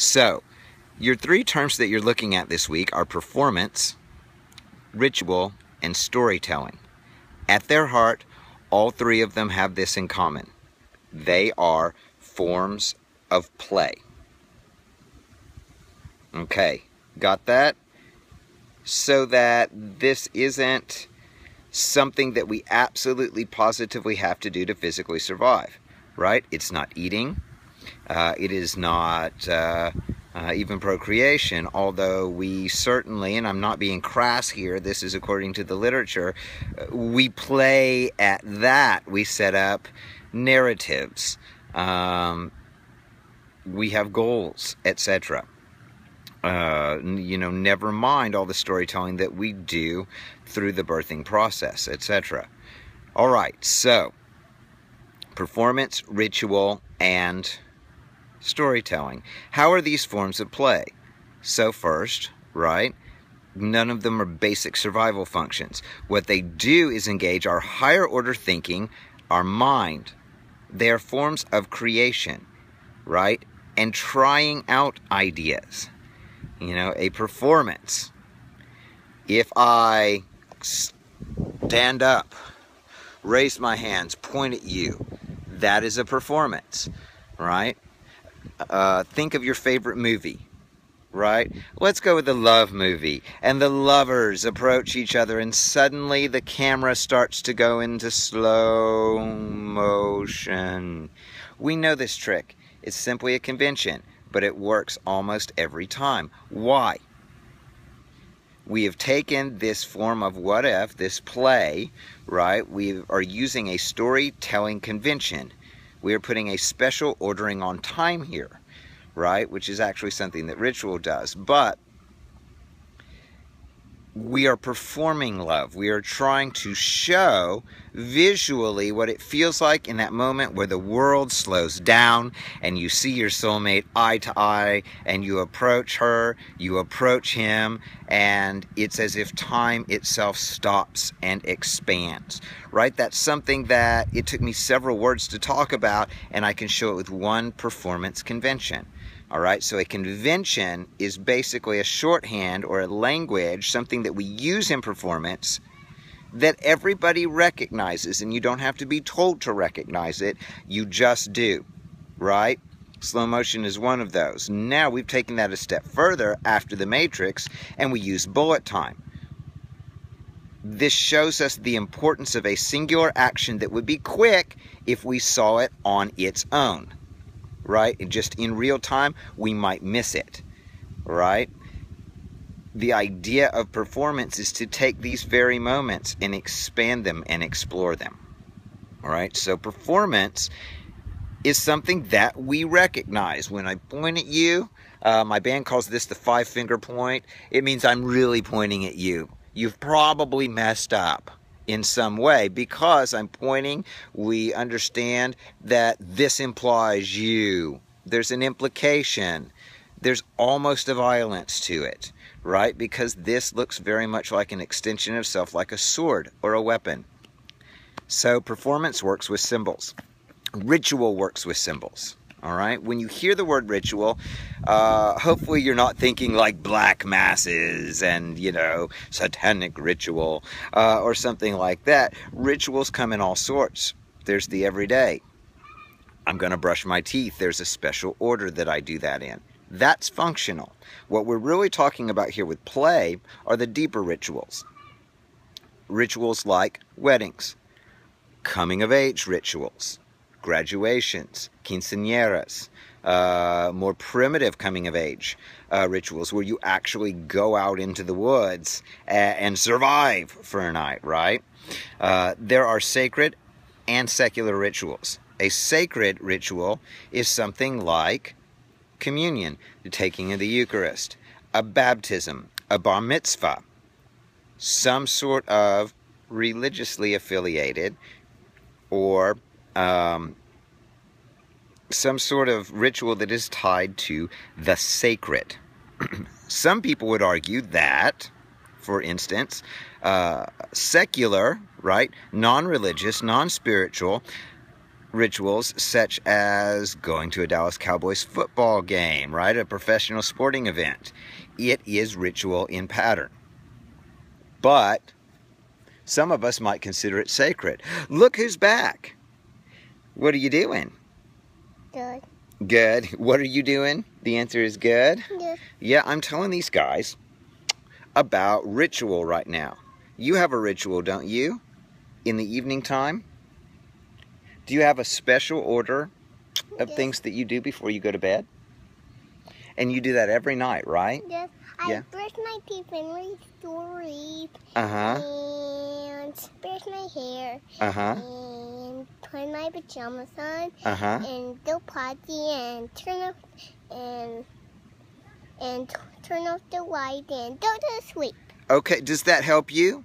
So, your three terms that you're looking at this week are performance, ritual, and storytelling. At their heart, all three of them have this in common. They are forms of play. Okay, got that? So that this isn't something that we absolutely positively have to do to physically survive, right? It's not eating. It is not even procreation, although we certainly, and I'm not being crass here, this is according to the literature, we play at that. We set up narratives. We have goals, etc. Never mind all the storytelling that we do through the birthing process, etc. All right, so performance, ritual, and storytelling. How are these forms of play? So first, right, none of them are basic survival functions. What they do is engage our higher order thinking, our mind. They are forms of creation, right, and trying out ideas. A performance. If I stand up, raise my hands, point at you, that is a performance, right? Think of your favorite movie, right? Let's go with the love movie. And the lovers approach each other and suddenly the camera starts to go into slow motion. We know this trick. It's simply a convention, but it works almost every time. Why? We have taken this form of what if, this play, right? We are using a storytelling convention. We are putting a special ordering on time here, right? Which is actually something that ritual does. But we are performing love. We are trying to show visually what it feels like in that moment where the world slows down and you see your soulmate eye to eye and you approach her, you approach him, and it's as if time itself stops and expands, right? That's something that it took me several words to talk about, and I can show it with one performance convention. All right, so a convention is basically a shorthand or a language, something that we use in performance that everybody recognizes, and you don't have to be told to recognize it, you just do, right? Slow motion is one of those. Now we've taken that a step further after the Matrix, and we use bullet time. This shows us the importance of a singular action that would be quick if we saw it on its own. Right? And just in real time, we might miss it, right? The idea of performance is to take these very moments and expand them and explore them, all right? So performance is something that we recognize. When I point at you, my band calls this the 5-finger point. It means I'm really pointing at you. You've probably messed up in some way. Because I'm pointing, we understand that this implies you. There's an implication. There's almost a violence to it, right? Because this looks very much like an extension of self, like a sword or a weapon. So performance works with symbols. Ritual works with symbols. All right, when you hear the word ritual, hopefully you're not thinking like black masses and, satanic ritual or something like that. Rituals come in all sorts. There's the everyday. I'm going to brush my teeth. There's a special order that I do that in. That's functional. What we're really talking about here with play are the deeper rituals. Rituals like weddings, coming of age rituals, graduations, quinceañeras, more primitive coming of age rituals where you actually go out into the woods and survive for a night, right? There are sacred and secular rituals. A sacred ritual is something like communion, the taking of the Eucharist, a baptism, a bar mitzvah, some sort of religiously affiliated or some sort of ritual that is tied to the sacred. Some people would argue that, for instance, secular, right, non-religious, non-spiritual, rituals such as going to a Dallas Cowboys football game, right? A professional sporting event. It is ritual in pattern. But some of us might consider it sacred. Look who's back. What are you doing? Good. Good. What are you doing? The answer is good? Good. Yeah, I'm telling these guys about ritual right now. You have a ritual, don't you? In the evening time? Do you have a special order of Yes. things that you do before you go to bed? And you do that every night, right? Yes. Yeah. I brush my teeth and sleep. Uh-huh. And brush my hair. Uh-huh. And put my pajamas on. Uh-huh. And go potty and turn off the light and go to sleep. Okay, does that help you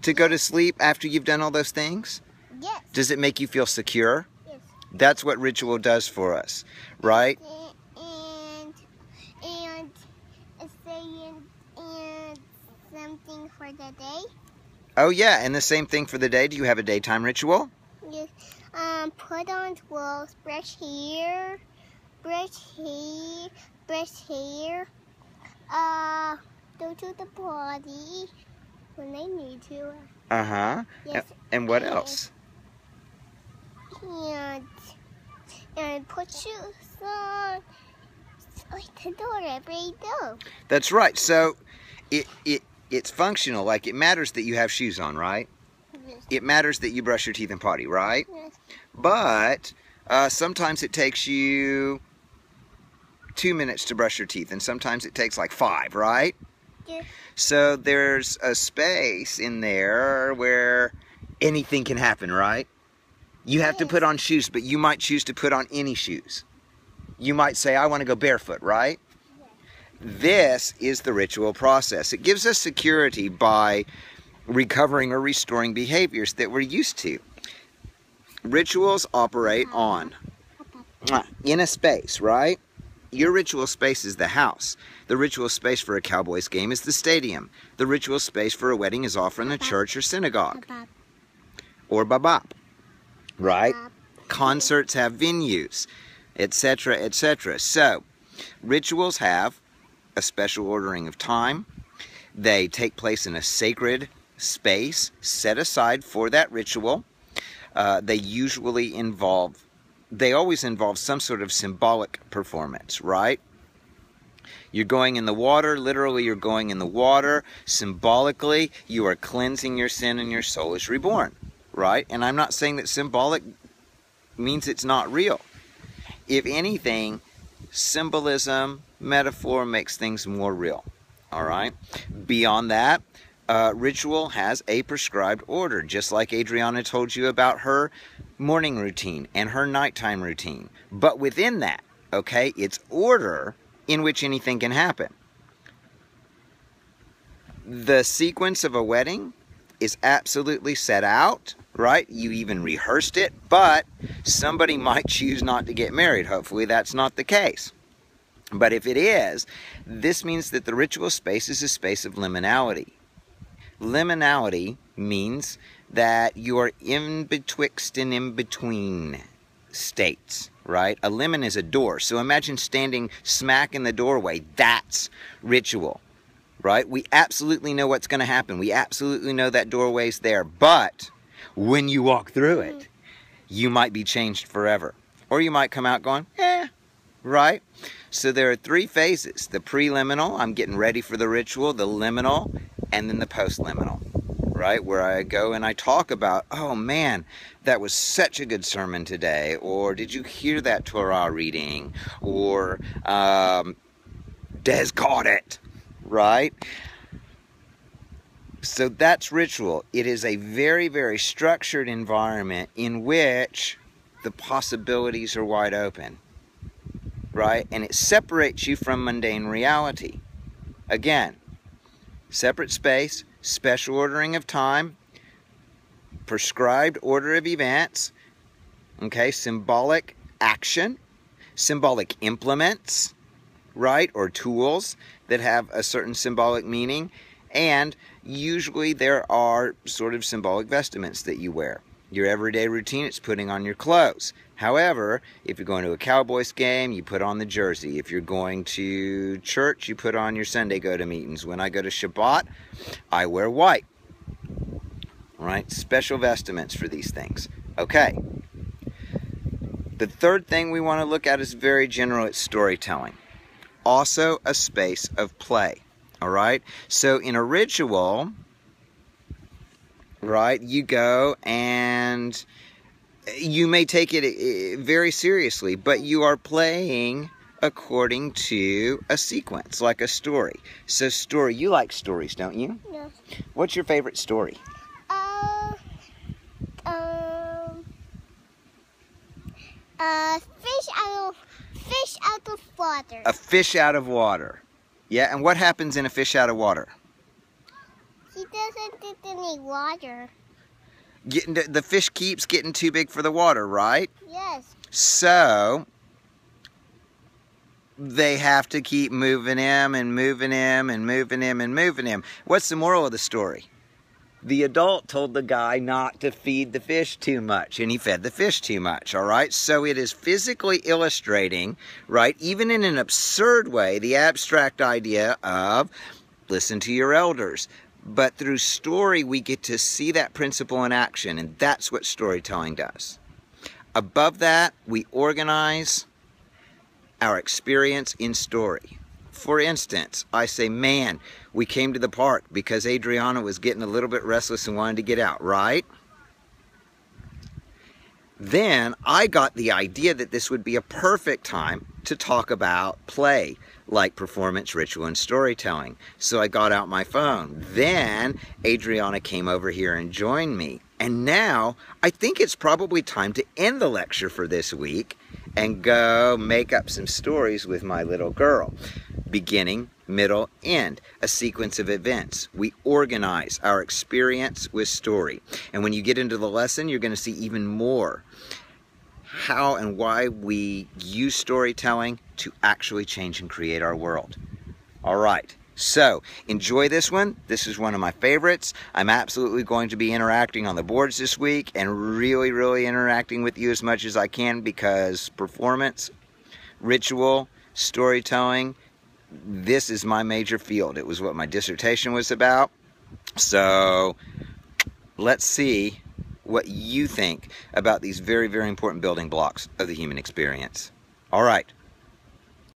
to go to sleep after you've done all those things? Yes. Does it make you feel secure? Yes. That's what ritual does for us, right? And saying and something for the day. Oh yeah, and the same thing for the day. Do you have a daytime ritual? Yes. Put on clothes, brush hair. Go to the party when I need to. Uh-huh. Yes. And what else? And put shoes on. Like the door every day. That's right. So it's functional. Like it matters that you have shoes on, right? Yes. It matters that you brush your teeth and potty, right? Yes. But sometimes it takes you 2 minutes to brush your teeth, and sometimes it takes like 5, right? Yes. So there's a space in there where anything can happen, right? You have to Yes. put on shoes, but you might choose to put on any shoes. You might say, I want to go barefoot, right? Yes. This is the ritual process. It gives us security by recovering or restoring behaviors that we're used to. Rituals operate on in a space, right? Your ritual space is the house. The ritual space for a Cowboys game is the stadium. The ritual space for a wedding is often a church or synagogue. Or babap, right? Concerts have venues, etc., etc. So, rituals have a special ordering of time. They take place in a sacred space set aside for that ritual. They always involve some sort of symbolic performance, right? You're going in the water, literally you're going in the water. Symbolically, you are cleansing your sin and your soul is reborn, right? And I'm not saying that symbolic means it's not real. If anything, symbolism, metaphor makes things more real, all right? Beyond that, ritual has a prescribed order, just like Adriana told you about her morning routine and her nighttime routine. But within that, okay, it's order in which anything can happen. The sequence of a wedding is absolutely set out, right? You even rehearsed it, but somebody might choose not to get married. Hopefully that's not the case. But if it is, this means that the ritual space is a space of liminality. Liminality means that you are in betwixt and in between states, right? A limen is a door. So imagine standing smack in the doorway. That's ritual, right? We absolutely know what's going to happen. We absolutely know that doorway's there. But when you walk through it, you might be changed forever. Or you might come out going, right? So there are 3 phases. The preliminal, I'm getting ready for the ritual, the liminal, and then the postliminal, right? Where I go and I talk about, oh man, that was such a good sermon today. Or did you hear that Torah reading? Or Des caught it, right? So that's ritual. It is a very, very structured environment in which the possibilities are wide open, right? And it separates you from mundane reality. Again, separate space, special ordering of time, prescribed order of events, okay, symbolic action, symbolic implements, right, or tools that have a certain symbolic meaning, and usually there are sort of symbolic vestments that you wear. Your everyday routine, it's putting on your clothes. However, if you're going to a Cowboys game, you put on the jersey. If you're going to church, you put on your Sunday go-to-meetings. When I go to Shabbat, I wear white. All right, special vestments for these things. Okay. The third thing we want to look at is very general. It's storytelling. Also a space of play. All right. So in a ritual, right, you go and you may take it very seriously, but you are playing according to a sequence, like a story. So story, you like stories, don't you? Yes. What's your favorite story? Fish out of water. A fish out of water. Yeah, and what happens in a fish out of water? He doesn't get any water. The fish keeps getting too big for the water, right? Yes. So they have to keep moving him and moving him and moving him and moving him. What's the moral of the story? The adult told the guy not to feed the fish too much, and he fed the fish too much, all right? So it is physically illustrating, right, even in an absurd way, the abstract idea of listen to your elders. But through story, we get to see that principle in action, and that's what storytelling does. Above that, we organize our experience in story. For instance, I say, man, we came to the park because Adriana was getting a little bit restless and wanted to get out, right? Then I got the idea that this would be a perfect time to talk about play, like performance, ritual, and storytelling. So I got out my phone. Then Adriana came over here and joined me. And now I think it's probably time to end the lecture for this week and go make up some stories with my little girl. Beginning, middle, end, a sequence of events. We organize our experience with story. And when you get into the lesson, you're going to see even more how and why we use storytelling to actually change and create our world. All right, so enjoy this one. This is one of my favorites. I'm absolutely going to be interacting on the boards this week and really interacting with you as much as I can, because performance, ritual, storytelling, this is my major field. It was what my dissertation was about. So let's see what you think about these very important building blocks of the human experience. All right,